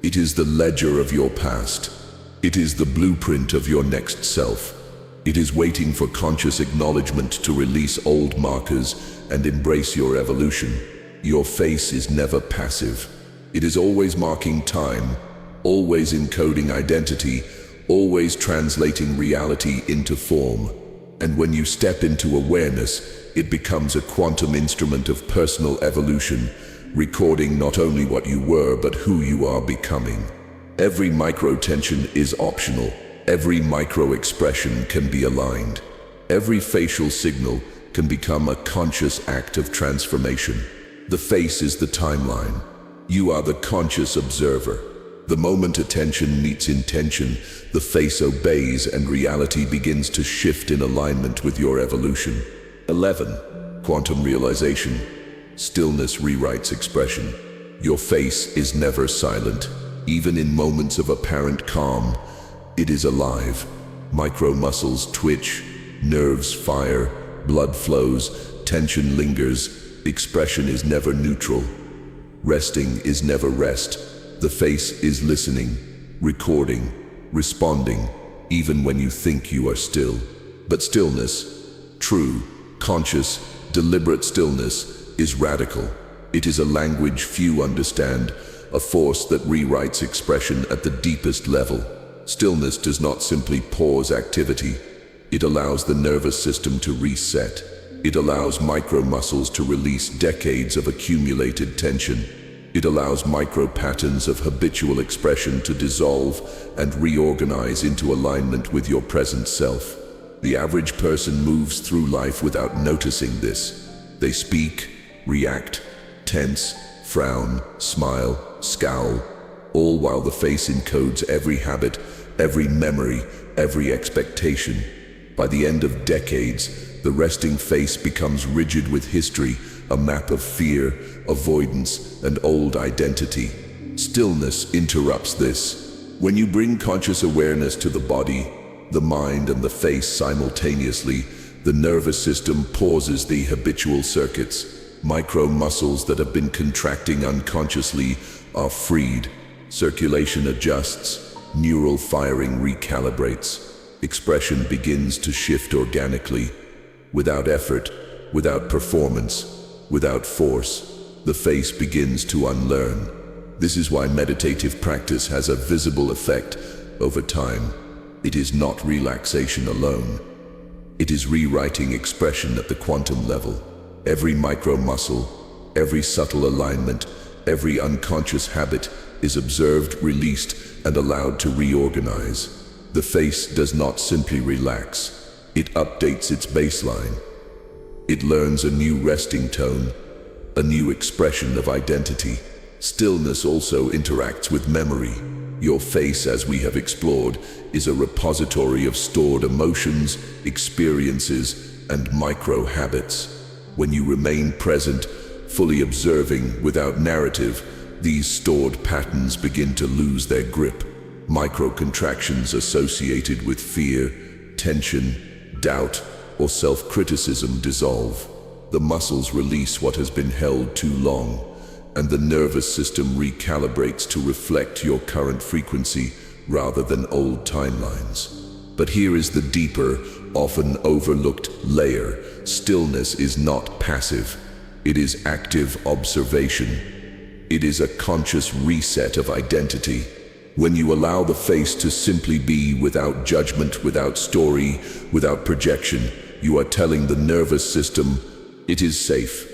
It is the ledger of your past. It is the blueprint of your next self. It is waiting for conscious acknowledgement to release old markers and embrace your evolution. Your face is never passive. It is always marking time, always encoding identity, always translating reality into form. And when you step into awareness, it becomes a quantum instrument of personal evolution, recording not only what you were, but who you are becoming. Every micro-tension is optional. Every micro-expression can be aligned. Every facial signal can become a conscious act of transformation. The face is the timeline. You are the conscious observer. The moment attention meets intention, the face obeys and reality begins to shift in alignment with your evolution. 11. Quantum realization. Stillness rewrites expression. Your face is never silent. Even in moments of apparent calm, it is alive. Micro muscles twitch, nerves fire, blood flows, tension lingers. Expression is never neutral. Resting is never rest. The face is listening, recording, responding, even when you think you are still. But stillness, true, conscious, deliberate stillness, is radical. It is a language few understand, a force that rewrites expression at the deepest level. Stillness does not simply pause activity. It allows the nervous system to reset. It allows micro muscles to release decades of accumulated tension. It allows micro patterns of habitual expression to dissolve and reorganize into alignment with your present self. The average person moves through life without noticing this. They speak, react, tense, frown, smile, scowl, all while the face encodes every habit, every memory, every expectation. By the end of decades, the resting face becomes rigid with history, a map of fear, avoidance, and old identity. Stillness interrupts this. When you bring conscious awareness to the body, the mind, and the face simultaneously, the nervous system pauses the habitual circuits. Micro muscles that have been contracting unconsciously are freed. Circulation adjusts. Neural firing recalibrates. Expression begins to shift organically. Without effort, without performance, without force, the face begins to unlearn. This is why meditative practice has a visible effect over time. It is not relaxation alone. It is rewriting expression at the quantum level. Every micro muscle, every subtle alignment, every unconscious habit is observed, released, and allowed to reorganize. The face does not simply relax. It updates its baseline. It learns a new resting tone, a new expression of identity. Stillness also interacts with memory. Your face, as we have explored, is a repository of stored emotions, experiences, and micro-habits. When you remain present, fully observing, without narrative, these stored patterns begin to lose their grip. Micro-contractions associated with fear, tension, doubt, or self-criticism dissolve. The muscles release what has been held too long, and the nervous system recalibrates to reflect your current frequency rather than old timelines. But here is the deeper, often overlooked layer. Stillness is not passive. It is active observation. It is a conscious reset of identity. When you allow the face to simply be, without judgment, without story, without projection, you are telling the nervous system, it is safe.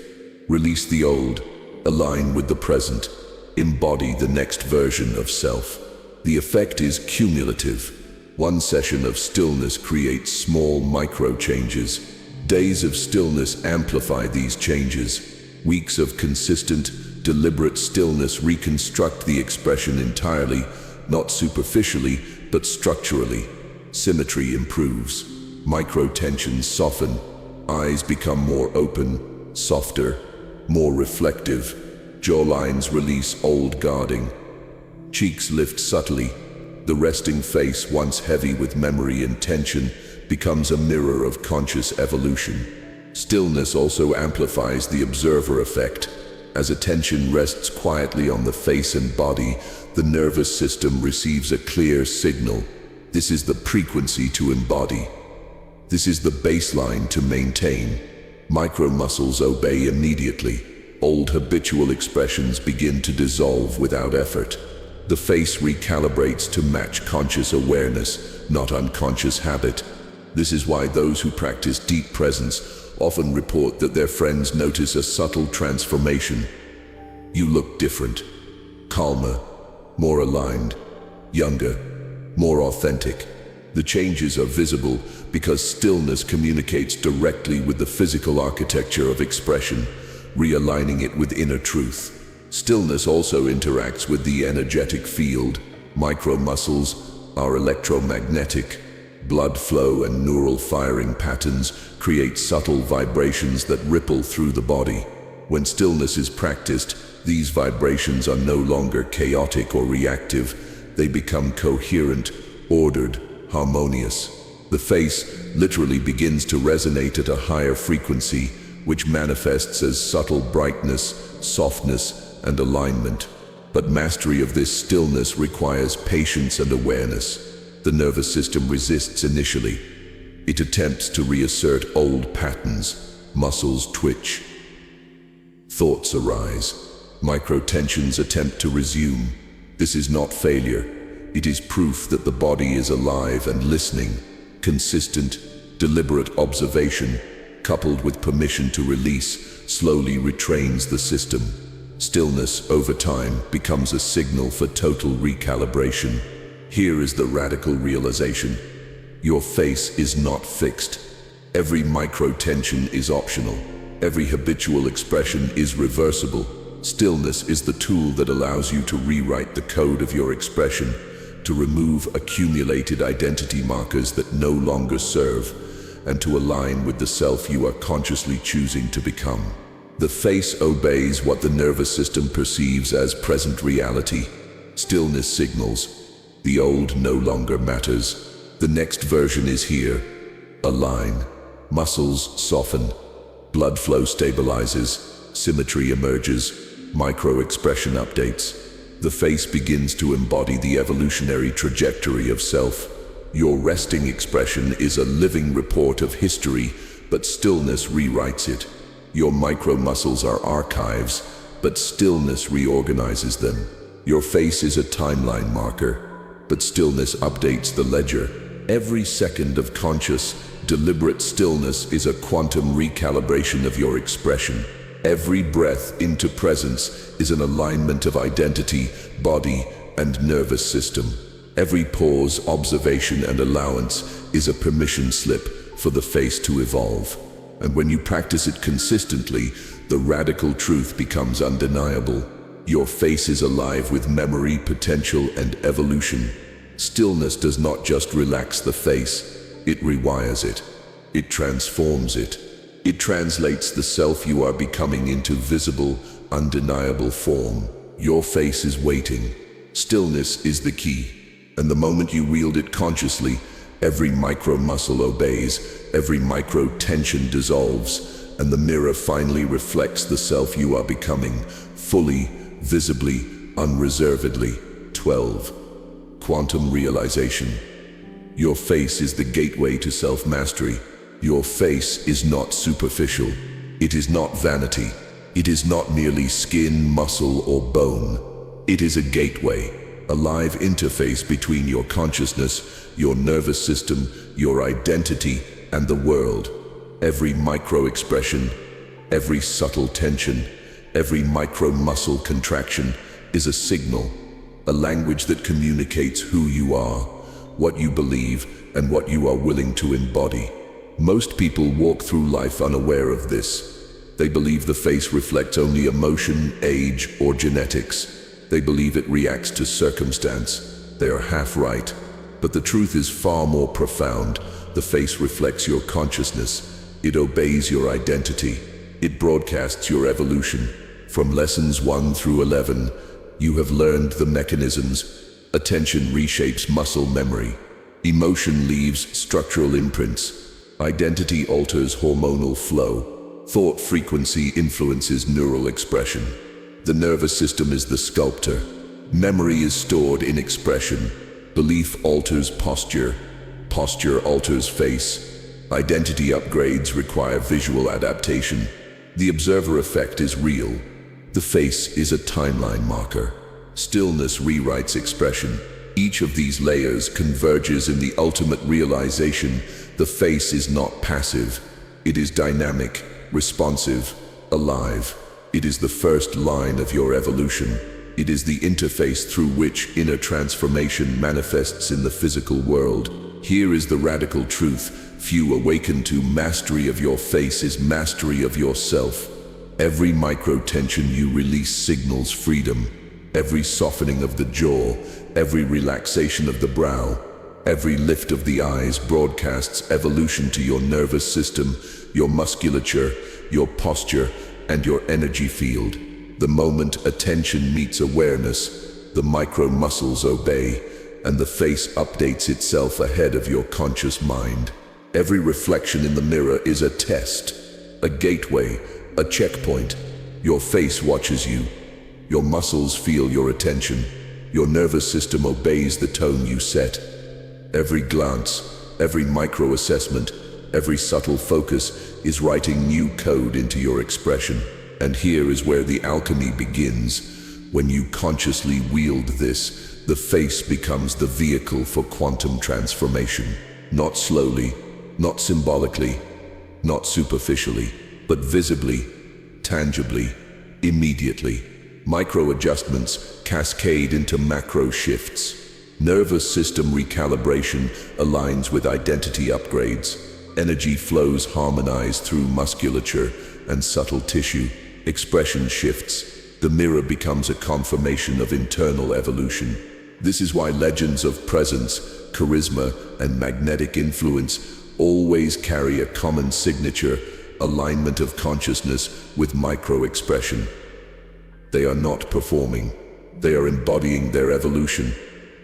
Release the old, align with the present, embody the next version of self. The effect is cumulative. One session of stillness creates small micro-changes. Days of stillness amplify these changes. Weeks of consistent, deliberate stillness reconstruct the expression entirely, not superficially, but structurally. Symmetry improves. Micro-tensions soften. Eyes become more open, softer, more reflective. Jawlines release old guarding. Cheeks lift subtly. The resting face, once heavy with memory and tension, becomes a mirror of conscious evolution. Stillness also amplifies the observer effect. As attention rests quietly on the face and body, the nervous system receives a clear signal. This is the frequency to embody. This is the baseline to maintain. Micro muscles obey immediately. Old habitual expressions begin to dissolve without effort. The face recalibrates to match conscious awareness, not unconscious habit. This is why those who practice deep presence often report that their friends notice a subtle transformation. You look different, calmer, more aligned, younger, more authentic. The changes are visible because stillness communicates directly with the physical architecture of expression, realigning it with inner truth. Stillness also interacts with the energetic field. Micro muscles are electromagnetic. Blood flow and neural firing patterns create subtle vibrations that ripple through the body. When stillness is practiced, these vibrations are no longer chaotic or reactive. They become coherent, ordered, harmonious. The face literally begins to resonate at a higher frequency, which manifests as subtle brightness, softness, and alignment. But mastery of this stillness requires patience and awareness. The nervous system resists initially. It attempts to reassert old patterns. Muscles twitch. Thoughts arise. Micro-tensions attempt to resume. This is not failure. It is proof that the body is alive and listening. Consistent, deliberate observation, coupled with permission to release, slowly retrains the system. Stillness, over time, becomes a signal for total recalibration. Here is the radical realization. Your face is not fixed. Every micro-tension is optional. Every habitual expression is reversible. Stillness is the tool that allows you to rewrite the code of your expression, to remove accumulated identity markers that no longer serve, and to align with the self you are consciously choosing to become. The face obeys what the nervous system perceives as present reality. Stillness signals, the old no longer matters. The next version is here. Align. Muscles soften. Blood flow stabilizes. Symmetry emerges. Micro-expression updates. The face begins to embody the evolutionary trajectory of self. Your resting expression is a living report of history, but stillness rewrites it. Your micro muscles are archives, but stillness reorganizes them. Your face is a timeline marker, but stillness updates the ledger. Every second of conscious, deliberate stillness is a quantum recalibration of your expression. Every breath into presence is an alignment of identity, body, and nervous system. Every pause, observation, and allowance is a permission slip for the face to evolve. And when you practice it consistently, the radical truth becomes undeniable. Your face is alive with memory, potential, and evolution. Stillness does not just relax the face, it rewires it. It transforms it. It translates the self you are becoming into visible, undeniable form. Your face is waiting. Stillness is the key. And the moment you wield it consciously, every micro muscle obeys, every micro tension dissolves, and the mirror finally reflects the self you are becoming, fully, visibly, unreservedly. 12. Quantum realization. Your face is the gateway to self-mastery. Your face is not superficial. It is not vanity. It is not merely skin, muscle, or bone. It is a gateway, a live interface between your consciousness, your nervous system, your identity, and the world. Every micro-expression, every subtle tension, every micro-muscle contraction is a signal, a language that communicates who you are, what you believe, and what you are willing to embody. Most people walk through life unaware of this. They believe the face reflects only emotion, age, or genetics. They believe it reacts to circumstance. They are half right. But the truth is far more profound. The face reflects your consciousness. It obeys your identity. It broadcasts your evolution. From lessons 1 through 11, you have learned the mechanisms. Attention reshapes muscle memory. Emotion leaves structural imprints. Identity alters hormonal flow. Thought frequency influences neural expression. The nervous system is the sculptor. Memory is stored in expression. Belief alters posture. Posture alters face. Identity upgrades require visual adaptation. The observer effect is real. The face is a timeline marker. Stillness rewrites expression. Each of these layers converges in the ultimate realization: the face is not passive. It is dynamic, responsive, alive. It is the first line of your evolution. It is the interface through which inner transformation manifests in the physical world. Here is the radical truth. Few awaken to mastery of your face is mastery of yourself. Every micro-tension you release signals freedom. Every softening of the jaw, every relaxation of the brow, every lift of the eyes broadcasts evolution to your nervous system, your musculature, your posture, and your energy field. The moment attention meets awareness, the micro-muscles obey, and the face updates itself ahead of your conscious mind. Every reflection in the mirror is a test, a gateway, a checkpoint. Your face watches you. Your muscles feel your attention. Your nervous system obeys the tone you set. Every glance, every micro-assessment, every subtle focus is writing new code into your expression. And here is where the alchemy begins. When you consciously wield this, the face becomes the vehicle for quantum transformation. Not slowly, not symbolically, not superficially, but visibly, tangibly, immediately. Micro-adjustments cascade into macro shifts. Nervous system recalibration aligns with identity upgrades. Energy flows harmonize through musculature and subtle tissue. Expression shifts. The mirror becomes a confirmation of internal evolution. This is why legends of presence, charisma, and magnetic influence always carry a common signature: alignment of consciousness with micro-expression. They are not performing. They are embodying their evolution.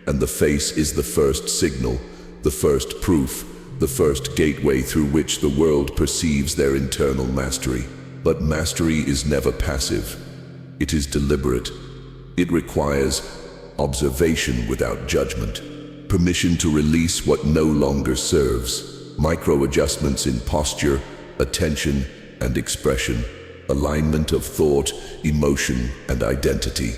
And the face is the first signal, the first proof, the first gateway through which the world perceives their internal mastery. But mastery is never passive. It is deliberate. It requires observation without judgment, permission to release what no longer serves, micro-adjustments in posture, attention, and expression, alignment of thought, emotion, and identity.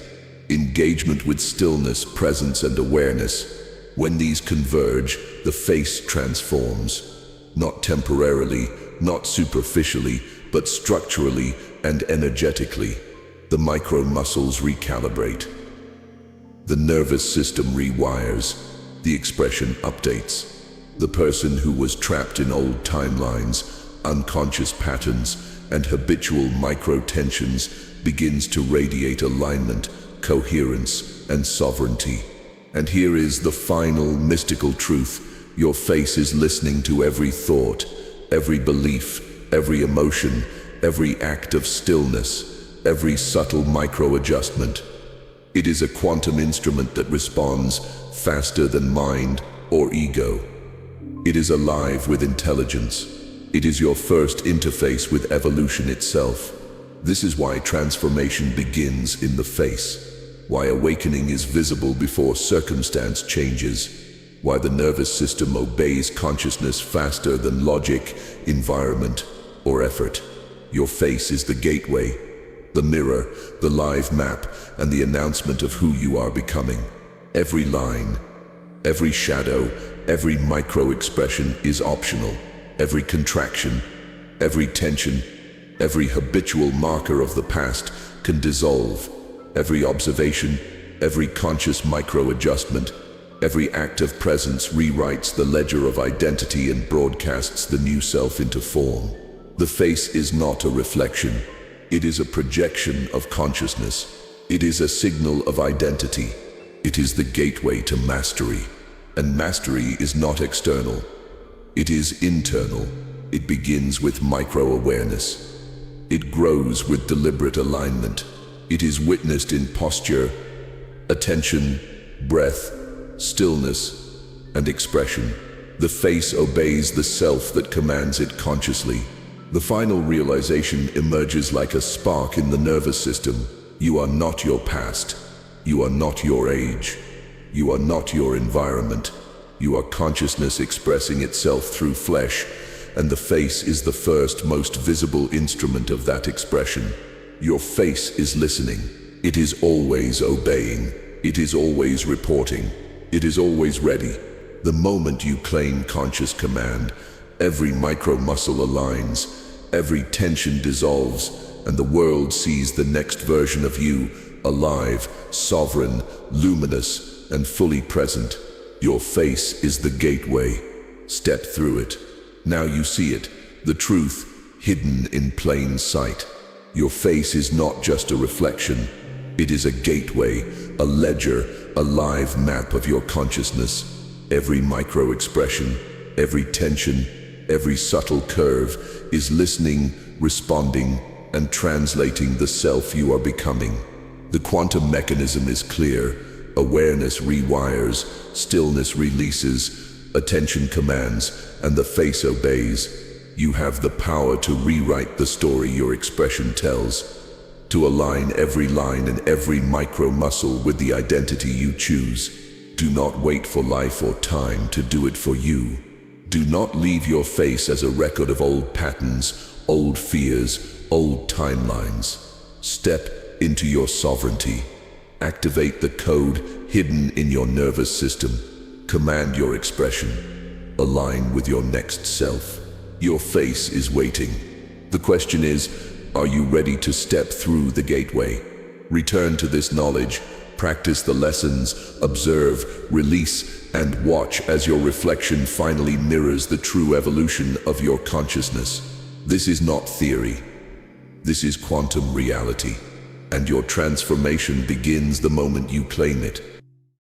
engagement with stillness, presence, and awareness. When these converge, the face transforms. Not temporarily, not superficially, but structurally and energetically. The micro muscles recalibrate. The nervous system rewires. The expression updates. The person who was trapped in old timelines, unconscious patterns, and habitual micro-tensions begins to radiate alignment, coherence, and sovereignty. And here is the final mystical truth. Your face is listening to every thought, every belief, every emotion, every act of stillness, every subtle micro-adjustment. It is a quantum instrument that responds faster than mind or ego. It is alive with intelligence. It is your first interface with evolution itself. This is why transformation begins in the face. Why awakening is visible before circumstance changes. Why the nervous system obeys consciousness faster than logic, environment, or effort. Your face is the gateway, the mirror, the live map, and the announcement of who you are becoming. Every line, every shadow, every micro-expression is optional. Every contraction, every tension, every habitual marker of the past can dissolve. Every observation, every conscious micro-adjustment, every act of presence rewrites the ledger of identity and broadcasts the new self into form. The face is not a reflection. It is a projection of consciousness. It is a signal of identity. It is the gateway to mastery. And mastery is not external. It is internal. It begins with micro-awareness. It grows with deliberate alignment. It is witnessed in posture, attention, breath, stillness, and expression. The face obeys the self that commands it consciously. The final realization emerges like a spark in the nervous system. You are not your past. You are not your age. You are not your environment. You are consciousness expressing itself through flesh, and the face is the first, most visible instrument of that expression. Your face is listening. It is always obeying. It is always reporting. It is always ready. The moment you claim conscious command, every micro-muscle aligns, every tension dissolves, and the world sees the next version of you, alive, sovereign, luminous, and fully present. Your face is the gateway. Step through it. Now you see it, the truth, hidden in plain sight. Your face is not just a reflection. It is a gateway, a ledger, a live map of your consciousness. Every micro-expression, every tension, every subtle curve is listening, responding, and translating the self you are becoming. The quantum mechanism is clear. Awareness rewires, stillness releases, attention commands, and the face obeys. You have the power to rewrite the story your expression tells, to align every line and every micro-muscle with the identity you choose. Do not wait for life or time to do it for you. Do not leave your face as a record of old patterns, old fears, old timelines. Step into your sovereignty. Activate the code hidden in your nervous system. Command your expression. Align with your next self. Your face is waiting. The question is, are you ready to step through the gateway? Return to this knowledge. Practice the lessons, observe, release, and watch as your reflection finally mirrors the true evolution of your consciousness. This is not theory. This is quantum reality. And your transformation begins the moment you claim it.